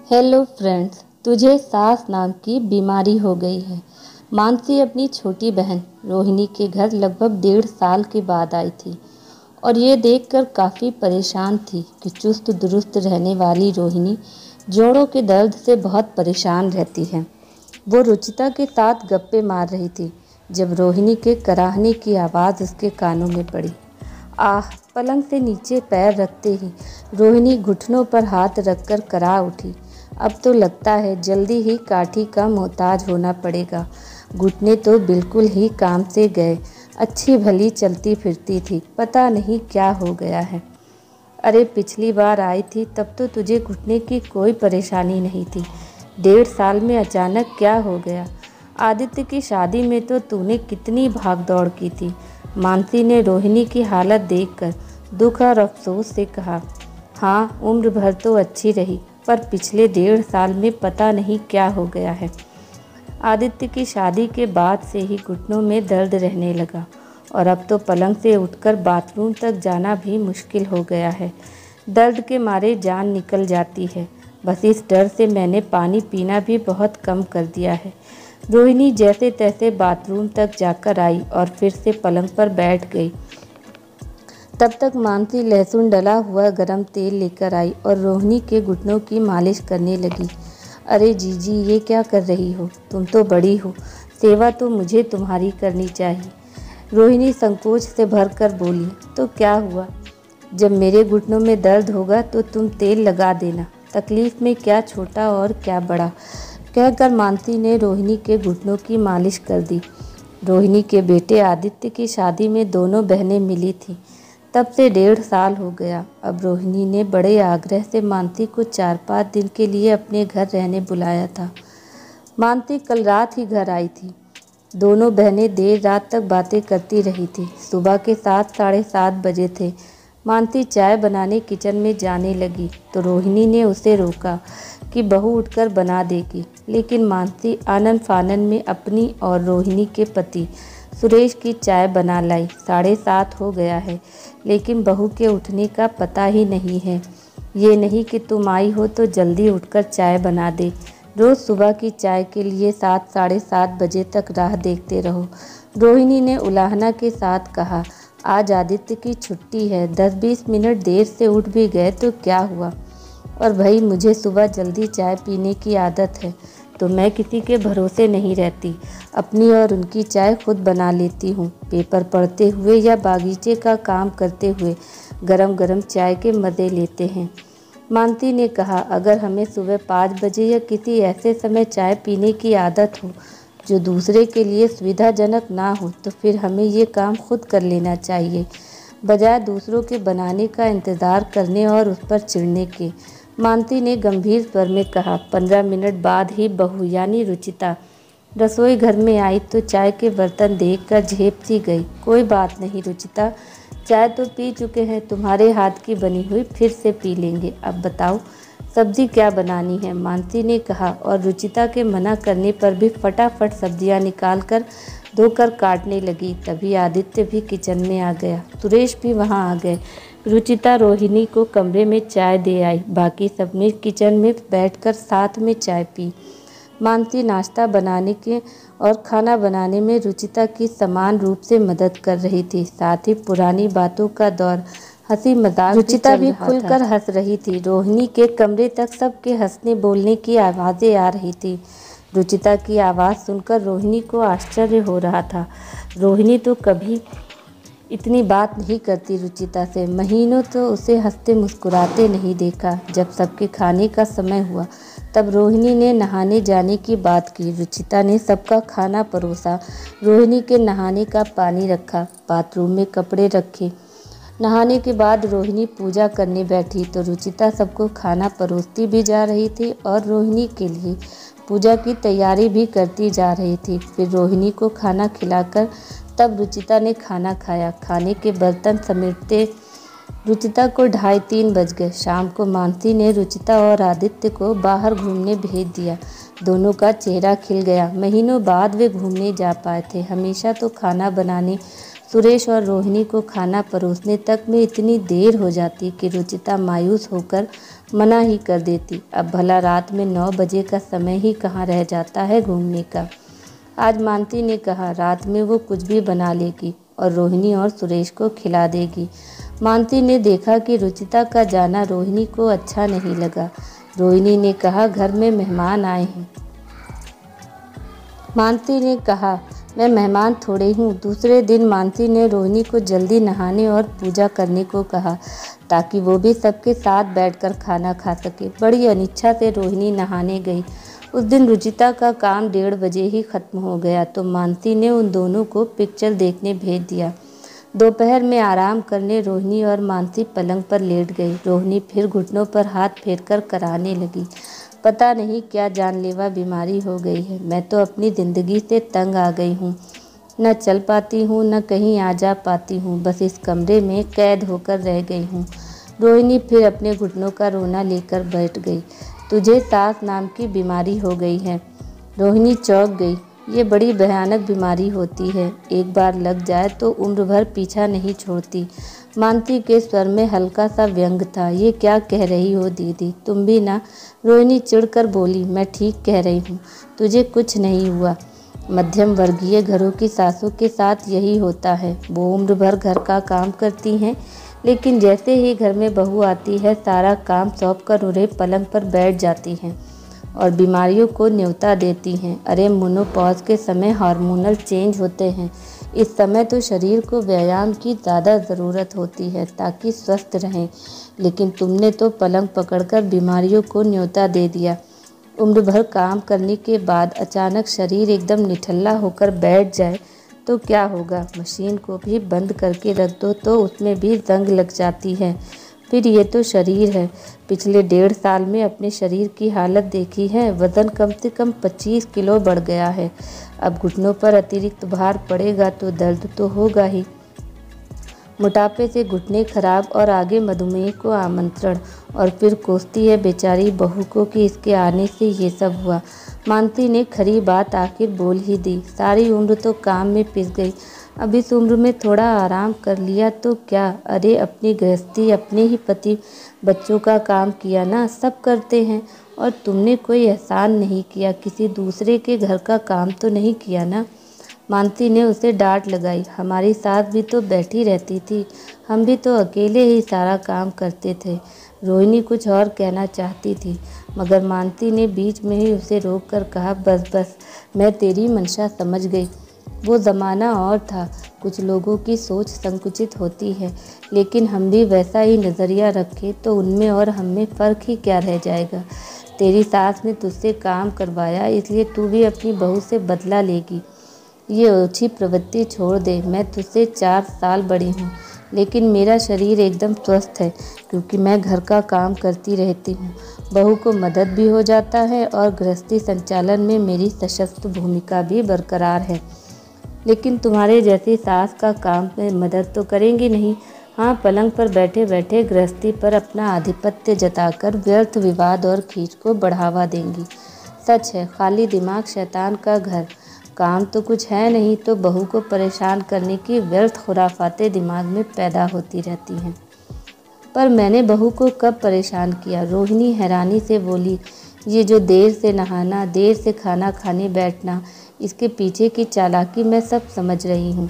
Hello friends, तुझे सास नाम की बीमारी हो गई है। मानसी अपनी छोटी बहन रोहिणी के घर लगभग 1.5 साल के बाद आई थी और ये देखकर काफ़ी परेशान थी कि चुस्त दुरुस्त रहने वाली रोहिणी जोड़ों के दर्द से बहुत परेशान रहती है। वो रुचिता के साथ गप्पे मार रही थी जब रोहिणी के कराहने की आवाज़ उसके कानों में पड़ी। आह! पलंग से नीचे पैर रखते ही रोहिणी घुटनों पर हाथ रखकर करा उठी। अब तो लगता है जल्दी ही काठी का मोहताज होना पड़ेगा। घुटने तो बिल्कुल ही काम से गए। अच्छी भली चलती फिरती थी, पता नहीं क्या हो गया है। अरे पिछली बार आई थी तब तो तुझे घुटने की कोई परेशानी नहीं थी। 1.5 साल में अचानक क्या हो गया? आदित्य की शादी में तो तूने कितनी भाग दौड़ की थी। मानसी ने रोहिणी की हालत देखकर दुख और अफसोस से कहा। हाँ, उम्र भर तो अच्छी रही, पर पिछले 1.5 साल में पता नहीं क्या हो गया है। आदित्य की शादी के बाद से ही घुटनों में दर्द रहने लगा और अब तो पलंग से उठकर बाथरूम तक जाना भी मुश्किल हो गया है। दर्द के मारे जान निकल जाती है। बस इस डर से मैंने पानी पीना भी बहुत कम कर दिया है। रोहिणी जैसे तैसे बाथरूम तक जाकर आई और फिर से पलंग पर बैठ गई। तब तक मानसी लहसुन डला हुआ गरम तेल लेकर आई और रोहिणी के घुटनों की मालिश करने लगी। अरे जीजी, ये क्या कर रही हो? तुम तो बड़ी हो, सेवा तो मुझे तुम्हारी करनी चाहिए। रोहिणी संकोच से भरकर बोली। तो क्या हुआ? जब मेरे घुटनों में दर्द होगा तो तुम तेल लगा देना। तकलीफ में क्या छोटा और क्या बड़ा, कहकर मानसी ने रोहिणी के घुटनों की मालिश कर दी। रोहिणी के बेटे आदित्य की शादी में दोनों बहनें मिली थीं। तब से 1.5 साल हो गया। अब रोहिणी ने बड़े आग्रह से मानसी को 4-5 दिन के लिए अपने घर रहने बुलाया था। मानसी कल रात ही घर आई थी। दोनों बहनें देर रात तक बातें करती रही थी। सुबह के 7-7:30 बजे थे। मानसी चाय बनाने किचन में जाने लगी तो रोहिणी ने उसे रोका कि बहू उठकर बना देगी, लेकिन मानसी आनन फानन में अपनी और रोहिणी के पति सुरेश की चाय बना लाई। 7:30 हो गया है, लेकिन बहू के उठने का पता ही नहीं है। ये नहीं कि तुम आई हो तो जल्दी उठकर चाय बना दे। रोज़ सुबह की चाय के लिए 7-7:30 बजे तक राह देखते रहो। रोहिणी ने उलाहना के साथ कहा। आज आदित्य की छुट्टी है, 10-20 मिनट देर से उठ भी गए तो क्या हुआ? और भाई, मुझे सुबह जल्दी चाय पीने की आदत है, तो मैं किसी के भरोसे नहीं रहती। अपनी और उनकी चाय खुद बना लेती हूँ। पेपर पढ़ते हुए या बागीचे का काम करते हुए गरम गरम चाय के मज़े लेते हैं। मानसी ने कहा। अगर हमें सुबह 5 बजे या किसी ऐसे समय चाय पीने की आदत हो जो दूसरे के लिए सुविधाजनक ना हो, तो फिर हमें ये काम खुद कर लेना चाहिए, बजाय दूसरों के बनाने का इंतज़ार करने और उस पर चिढ़ने के। मानसी ने गंभीर स्वर में कहा। 15 मिनट बाद ही बहू यानी रुचिता रसोई घर में आई तो चाय के बर्तन देखकर झेप सी गई। कोई बात नहीं रुचिता, चाय तो पी चुके हैं, तुम्हारे हाथ की बनी हुई फिर से पी लेंगे। अब बताओ सब्जी क्या बनानी है? मानसी ने कहा और रुचिता के मना करने पर भी फटाफट सब्जियां निकालकर धोकर काटने लगी। तभी आदित्य भी किचन में आ गया। सुरेश भी वहां आ गए। रुचिता रोहिणी को कमरे में चाय दे आई। बाकी सबने किचन में बैठकर साथ में चाय पी। मानसी नाश्ता बनाने के और खाना बनाने में रुचिता की समान रूप से मदद कर रही थी। साथ ही पुरानी बातों का दौर, हंसी मजाक रुचिता भी खुलकर हंस रही थी। रोहिणी के कमरे तक सबके हंसने बोलने की आवाज़ें आ रही थी। रुचिता की आवाज़ सुनकर रोहिणी को आश्चर्य हो रहा था। रोहिणी तो कभी इतनी बात नहीं करती रुचिता से। महीनों तो उसे हंसते मुस्कुराते नहीं देखा। जब सबके खाने का समय हुआ तब रोहिणी ने नहाने जाने की बात की। रुचिता ने सबका खाना परोसा, रोहिणी के नहाने का पानी रखा, बाथरूम में कपड़े रखे। नहाने के बाद रोहिणी पूजा करने बैठी तो रुचिता सबको खाना परोसती भी जा रही थी और रोहिणी के लिए पूजा की तैयारी भी करती जा रही थी। फिर रोहिणी को खाना खिलाकर तब रुचिता ने खाना खाया। खाने के बर्तन समेटते रुचिता को 2:30-3 बज गए। शाम को मानसी ने रुचिता और आदित्य को बाहर घूमने भेज दिया। दोनों का चेहरा खिल गया। महीनों बाद वे घूमने जा पाए थे। हमेशा तो खाना बनाने, सुरेश और रोहिणी को खाना परोसने तक में इतनी देर हो जाती कि रुचिता मायूस होकर मना ही कर देती। अब भला रात में 9 बजे का समय ही कहाँ रह जाता है घूमने का। आज मानती ने कहा रात में वो कुछ भी बना लेगी और रोहिणी और सुरेश को खिला देगी। मानती ने देखा कि रुचिता का जाना रोहिणी को अच्छा नहीं लगा। रोहिणी ने कहा घर में मेहमान आए हैं। मानती ने कहा मैं मेहमान थोड़े हूँ। दूसरे दिन मानती ने रोहिणी को जल्दी नहाने और पूजा करने को कहा ताकि वो भी सबके साथ बैठकर खाना खा सके। बड़ी अनिच्छा से रोहिणी नहाने गई। उस दिन रुचिता का काम 1:30 बजे ही खत्म हो गया तो मानती ने उन दोनों को पिक्चर देखने भेज दिया। दोपहर में आराम करने रोहिणी और मानसी पलंग पर लेट गई। रोहिणी फिर घुटनों पर हाथ फेरकर कराने लगी। पता नहीं क्या जानलेवा बीमारी हो गई है। मैं तो अपनी ज़िंदगी से तंग आ गई हूँ। न चल पाती हूँ न कहीं आ जा पाती हूँ। बस इस कमरे में कैद होकर रह गई हूँ। रोहिणी फिर अपने घुटनों का रोना लेकर बैठ गई। तुझे सांस नाम की बीमारी हो गई है। रोहिणी चौंक गई। ये बड़ी भयानक बीमारी होती है। एक बार लग जाए तो उम्र भर पीछा नहीं छोड़ती। मानती के स्वर में हल्का सा व्यंग था। ये क्या कह रही हो दीदी, तुम भी ना। रोहिणी चिढ़कर बोली मैं ठीक कह रही हूँ, तुझे कुछ नहीं हुआ। मध्यम वर्गीय घरों की सासों के साथ यही होता है। वो उम्र भर घर का काम करती हैं, लेकिन जैसे ही घर में बहू आती है सारा काम सौंपकर उन्हें पलंग पर बैठ जाती हैं और बीमारियों को न्योता देती हैं। अरे मेनोपॉज के समय हार्मोनल चेंज होते हैं। इस समय तो शरीर को व्यायाम की ज़्यादा ज़रूरत होती है ताकि स्वस्थ रहें, लेकिन तुमने तो पलंग पकड़कर बीमारियों को न्योता दे दिया। उम्र भर काम करने के बाद अचानक शरीर एकदम निठल्ला होकर बैठ जाए तो क्या होगा। मशीन को भी बंद करके रख दो तो उसमें भी जंग लग जाती है। फिर ये तो शरीर है। पिछले 1.5 साल में अपने शरीर की हालत देखी है। वज़न कम से कम 25 किलो बढ़ गया है। अब घुटनों पर अतिरिक्त भार पड़ेगा तो दर्द तो होगा ही। मोटापे से घुटने खराब और आगे मधुमेह को आमंत्रण। और फिर कोसती है बेचारी बहू को कि इसके आने से ये सब हुआ। मानती ने खरी बात आखिर बोल ही दी। सारी उम्र तो काम में पिस गई, अब इस उम्र में थोड़ा आराम कर लिया तो क्या। अरे अपनी गृहस्थी, अपने ही पति बच्चों का काम किया ना, सब करते हैं। और तुमने कोई एहसान नहीं किया, किसी दूसरे के घर का काम तो नहीं किया ना। मानती ने उसे डांट लगाई। हमारी सास भी तो बैठी रहती थी, हम भी तो अकेले ही सारा काम करते थे। रोहिणी कुछ और कहना चाहती थी, मगर मानती ने बीच में ही उसे रोककर कहा बस बस, मैं तेरी मंशा समझ गई। वो ज़माना और था। कुछ लोगों की सोच संकुचित होती है, लेकिन हम भी वैसा ही नज़रिया रखें तो उनमें और हम में फ़र्क ही क्या रह जाएगा। तेरी सास ने तुझसे काम करवाया, इसलिए तू भी अपनी बहू से बदला लेगी। ये ओछी प्रवृत्ति छोड़ दे। मैं तुझसे 4 साल बड़ी हूँ, लेकिन मेरा शरीर एकदम स्वस्थ है क्योंकि मैं घर का काम करती रहती हूँ। बहू को मदद भी हो जाता है और गृहस्थी संचालन में मेरी सशक्त भूमिका भी बरकरार है। लेकिन तुम्हारे जैसी सास का काम में मदद तो करेंगी नहीं। हाँ, पलंग पर बैठे बैठे गृहस्थी पर अपना आधिपत्य जताकर व्यर्थ विवाद और खींच को बढ़ावा देंगी। सच है, खाली दिमाग शैतान का घर। काम तो कुछ है नहीं तो बहू को परेशान करने की व्यर्थ खुराफातें दिमाग में पैदा होती रहती हैं। पर मैंने बहू को कब परेशान किया? रोहिणी हैरानी से बोली। ये जो देर से नहाना, देर से खाना खाने बैठना, इसके पीछे की चालाकी मैं सब समझ रही हूँ।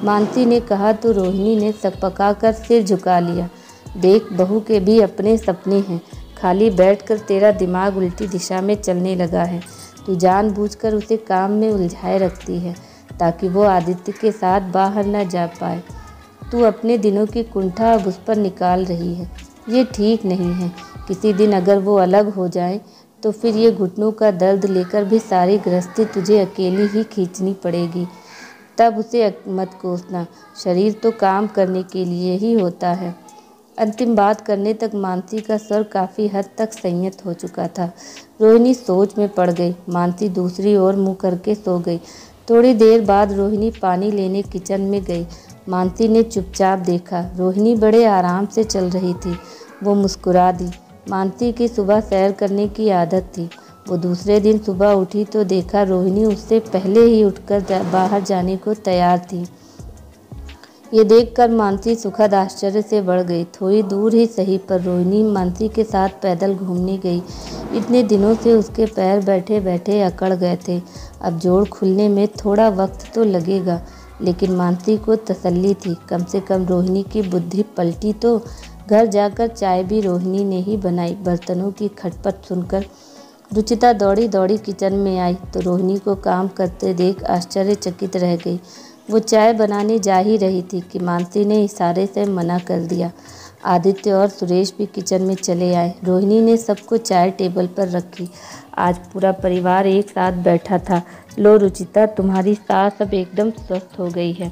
मानसी ने कहा तो रोहिणी ने सकपकाकर सिर झुका लिया। देख, बहू के भी अपने सपने हैं। खाली बैठकर तेरा दिमाग उल्टी दिशा में चलने लगा है। तू जानबूझकर उसे काम में उलझाए रखती है ताकि वो आदित्य के साथ बाहर न जा पाए। तू अपने दिनों की कुंठा अब उस पर निकाल रही है। ये ठीक नहीं है। किसी दिन अगर वो अलग हो जाए तो फिर ये घुटनों का दर्द लेकर भी सारी गृहस्थी तुझे अकेली ही खींचनी पड़ेगी। तब उसे मत कोसना। शरीर तो काम करने के लिए ही होता है। अंतिम बात करने तक मानसी का स्वर काफ़ी हद तक संयत हो चुका था। रोहिणी सोच में पड़ गई। मानसी दूसरी ओर मुँह करके सो गई। थोड़ी देर बाद रोहिणी पानी लेने किचन में गई। मानसी ने चुपचाप देखा। रोहिणी बड़े आराम से चल रही थी। वो मुस्कुरा दी। मानसी की सुबह सैर करने की आदत थी। वो दूसरे दिन सुबह उठी तो देखा रोहिणी उससे पहले ही उठकर बाहर जाने को तैयार थी। ये देखकर मानसी सुखद आश्चर्य से बढ़ गई। थोड़ी दूर ही सही पर रोहिणी मानसी के साथ पैदल घूमने गई। इतने दिनों से उसके पैर बैठे बैठे अकड़ गए थे, अब जोड़ खुलने में थोड़ा वक्त तो लगेगा। लेकिन मानसी को तसल्ली थी, कम से कम रोहिणी की बुद्धि पलटी तो। घर जाकर चाय भी रोहिणी ने ही बनाई। बर्तनों की खटपट सुनकर रुचिता दौड़ी दौड़ी किचन में आई तो रोहिणी को काम करते देख आश्चर्यचकित रह गई। वो चाय बनाने जा ही रही थी कि मानसी ने इशारे से मना कर दिया। आदित्य और सुरेश भी किचन में चले आए। रोहिणी ने सबको चाय टेबल पर रखी। आज पूरा परिवार एक साथ बैठा था। लो रुचिता, तुम्हारी सास अब एकदम स्वस्थ हो गई है,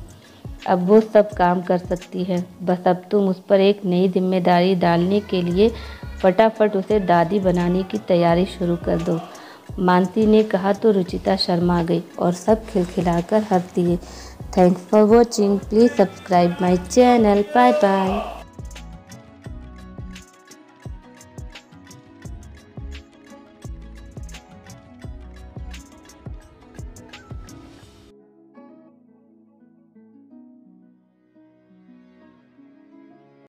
अब वो सब काम कर सकती है। बस अब तुम उस पर एक नई जिम्मेदारी डालने के लिए फटाफट उसे दादी बनाने की तैयारी शुरू कर दो। मानसी ने कहा तो रुचिता शर्मा गई और सब खिलखिलाकर हंस दिए। Thanks for watching. Please subscribe my channel. Bye bye.